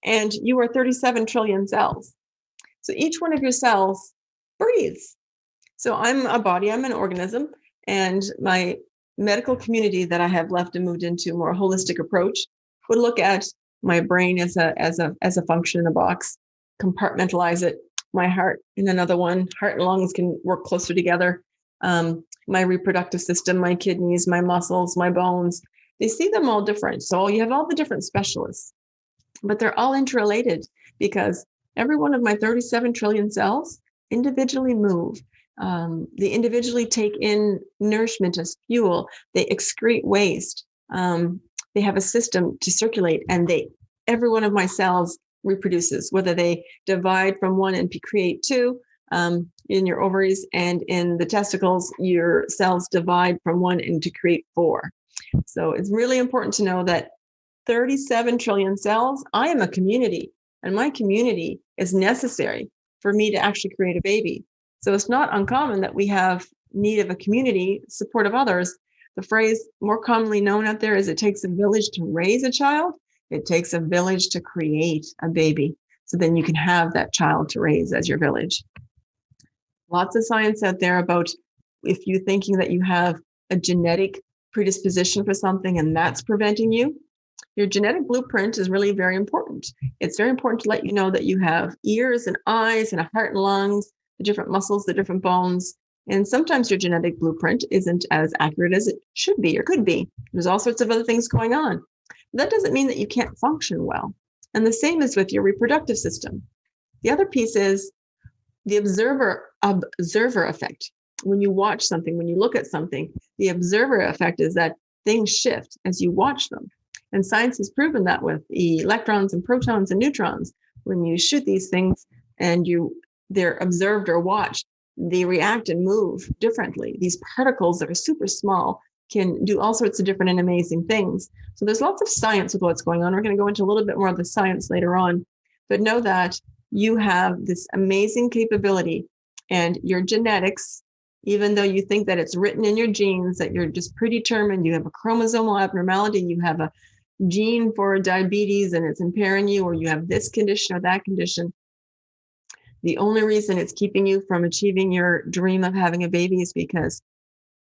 and you are 37 trillion cells. So each one of your cells breathes. So I'm a body, I'm an organism, and my medical community that I have left and moved into a more holistic approach would look at my brain as a function in a box, compartmentalize it, my heart in another one. Heart and lungs can work closer together. My reproductive system, my kidneys, my muscles, my bones, they see them all different. So you have all the different specialists, but they're all interrelated because every one of my 37 trillion cells individually move. They individually take in nourishment as fuel. They excrete waste. They have a system to circulate, and every one of my cells reproduces, whether they divide from one and create two. In your ovaries and in the testicles, your cells divide from one and to create four. So it's really important to know that 37 trillion cells, I am a community, and my community is necessary for me to actually create a baby. So it's not uncommon that we have need of a community, support of others. The phrase more commonly known out there is it takes a village to raise a child. It takes a village to create a baby. So then you can have that child to raise as your village. Lots of science out there about if you're thinking that you have a genetic predisposition for something and that's preventing you, your genetic blueprint is really very important. It's very important to let you know that you have ears and eyes and a heart and lungs, the different muscles, the different bones. And sometimes your genetic blueprint isn't as accurate as it should be or could be. There's all sorts of other things going on. That doesn't mean that you can't function well. And the same is with your reproductive system. The other piece is the observer effect. When you watch something, when you look at something, the observer effect is that things shift as you watch them. And science has proven that with electrons and protons and neutrons. When you shoot these things and they're observed or watched, they react and move differently. These particles that are super small can do all sorts of different and amazing things. So there's lots of science with what's going on. We're going to go into a little bit more of the science later on, but know that you have this amazing capability, and your genetics, even though you think that it's written in your genes, that you're just predetermined, you have a chromosomal abnormality, you have a gene for diabetes and it's impairing you, or you have this condition or that condition. The only reason it's keeping you from achieving your dream of having a baby is because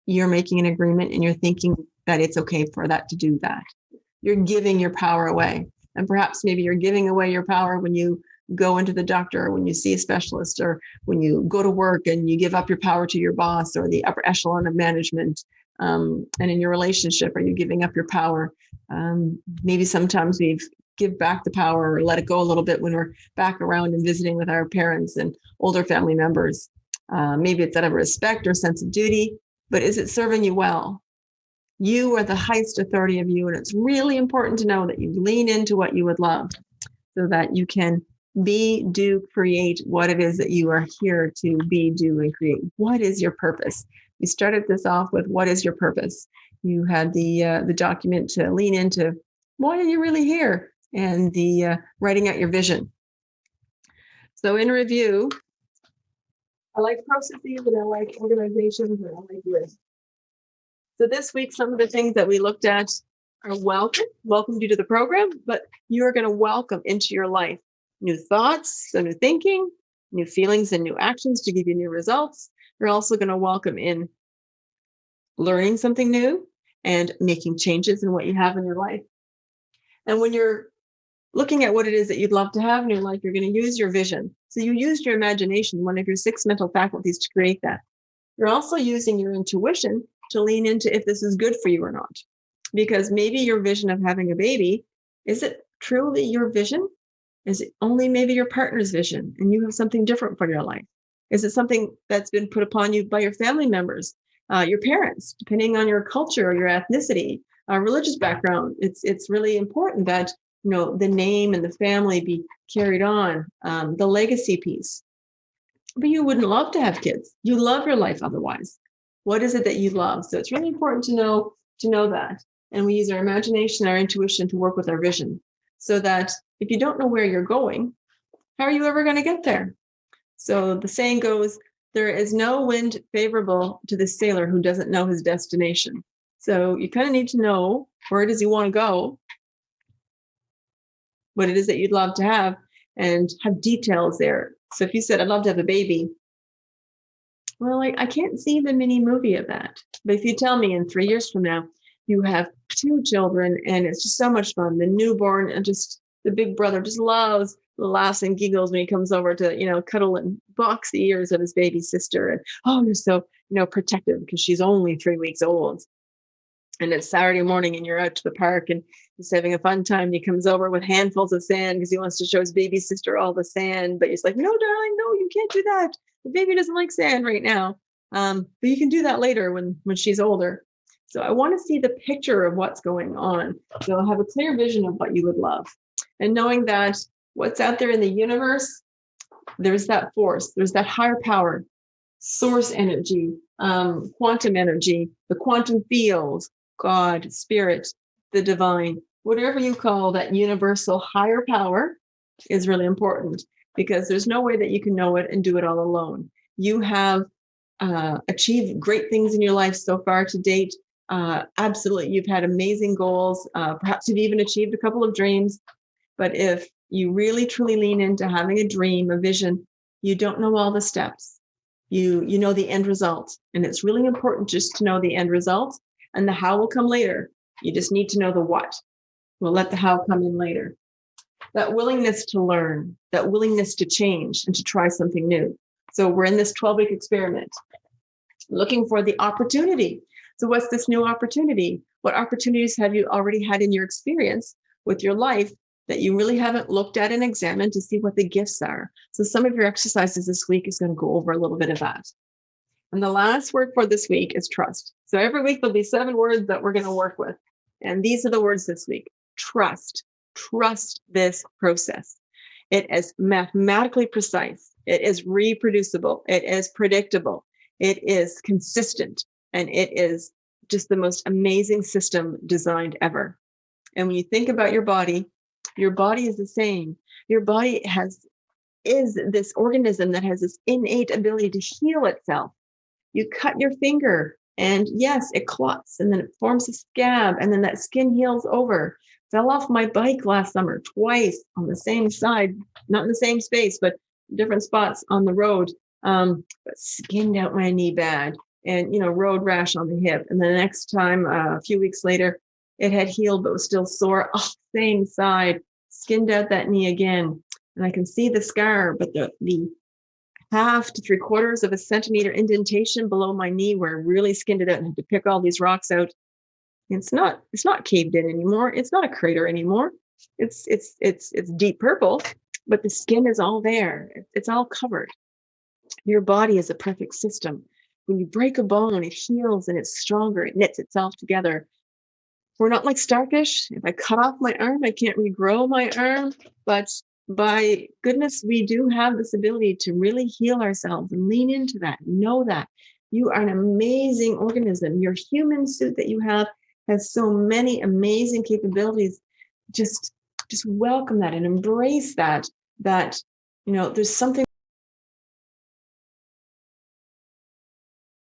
you're making an agreement and you're thinking that it's okay for that to do that. You're giving your power away. And perhaps maybe you're giving away your power when you go into the doctor, or when you see a specialist, or when you go to work and you give up your power to your boss or the upper echelon of management. And in your relationship, are you giving up your power? Maybe sometimes we give back the power or let it go a little bit when we're back around and visiting with our parents and older family members. Maybe it's out of respect or sense of duty, but is it serving you well? You are the highest authority of you, and it's really important to know that you lean into what you would love so that you can be, do, create what it is that you are here to be, do, and create. What is your purpose? We started this off with what is your purpose? You had the document to lean into why are you really here, and the writing out your vision. So in review, I like processes and I like organizations and I like lists. So this week, some of the things that we looked at are welcomed you to the program, but you're going to welcome into your life new thoughts, so new thinking, new feelings and new actions to give you new results. You're also going to welcome in learning something new and making changes in what you have in your life. And when you're looking at what it is that you'd love to have in your life, you're going to use your vision. So you used your imagination, one of your 6 mental faculties, to create that. You're also using your intuition to lean into if this is good for you or not. Because maybe your vision of having a baby, is it truly your vision? Is it only maybe your partner's vision and you have something different for your life? Is it something that's been put upon you by your family members, your parents, depending on your culture or your ethnicity, religious background? It's really important that the name and the family be carried on, the legacy piece. But you wouldn't love to have kids. You love your life otherwise. What is it that you love? So it's really important to know that. And we use our imagination, our intuition to work with our vision, so that if you don't know where you're going, how are you ever going to get there? So the saying goes, there is no wind favorable to the sailor who doesn't know his destination. So you kind of need to know where it is you want to go what it is that you'd love to have, and have details there. So if you said, I'd love to have a baby, well, I can't see the mini movie of that. But if you tell me in 3 years from now, you have 2 children and it's just so much fun, the newborn and just the big brother just laughs and giggles when he comes over to, cuddle and box the ears of his baby sister. And, oh, you're so, protective because she's only 3 weeks old. And it's Saturday morning and you're out to the park and he's having a fun time. He comes over with handfuls of sand because he wants to show his baby sister all the sand. But he's like, no, darling, no, you can't do that. The baby doesn't like sand right now. But you can do that later when she's older. So I want to see the picture of what's going on. So I'll have a clear vision of what you would love. And knowing that what's out there in the universe, there's that force, there's that higher power, source energy, quantum energy, the quantum field, God, spirit, the divine, whatever you call that universal higher power is really important, because there's no way that you can know it and do it all alone. You have achieved great things in your life so far to date. Absolutely. You've had amazing goals. Perhaps you've even achieved a couple of dreams. But if you really truly lean into having a dream, a vision, you don't know all the steps. You know the end result. And it's really important just to know the end result, and the how will come later. You just need to know the what. We'll let the how come in later. That willingness to learn, that willingness to change and to try something new. So we're in this 12-week experiment, looking for the opportunity. So what's this new opportunity? What opportunities have you already had in your experience with your life that you really haven't looked at and examined to see what the gifts are? So some of your exercises this week is going to go over a little bit of that. And the last word for this week is trust. So every week there'll be 7 words that we're going to work with. And these are the words this week. Trust. Trust this process. It is mathematically precise. It is reproducible. It is predictable. It is consistent. And it is just the most amazing system designed ever. And when you think about your body is the same. Your body is this organism that has this innate ability to heal itself. You cut your finger and yes, it clots and then it forms a scab and then that skin heals over. Fell off my bike last summer twice on the same side, not in the same space, but different spots on the road. But skinned out my knee bad and, road rash on the hip. And the next time, a few weeks later, it had healed, but was still sore. Oh, same side, skinned out that knee again. And I can see the scar, but the 1/2 to 3/4 of a centimeter indentation below my knee where I really skinned it out and had to pick all these rocks out. It's not caved in anymore. It's not a crater anymore. It's deep purple, but the skin is all there. It's all covered. Your body is a perfect system. When you break a bone, it heals and it's stronger. It knits itself together. We're not like starfish. If I cut off my arm, I can't regrow my arm. But by goodness, we do have this ability to really heal ourselves and lean into that. Know that you are an amazing organism. Your human suit that you have has so many amazing capabilities. Just welcome that and embrace that, there's something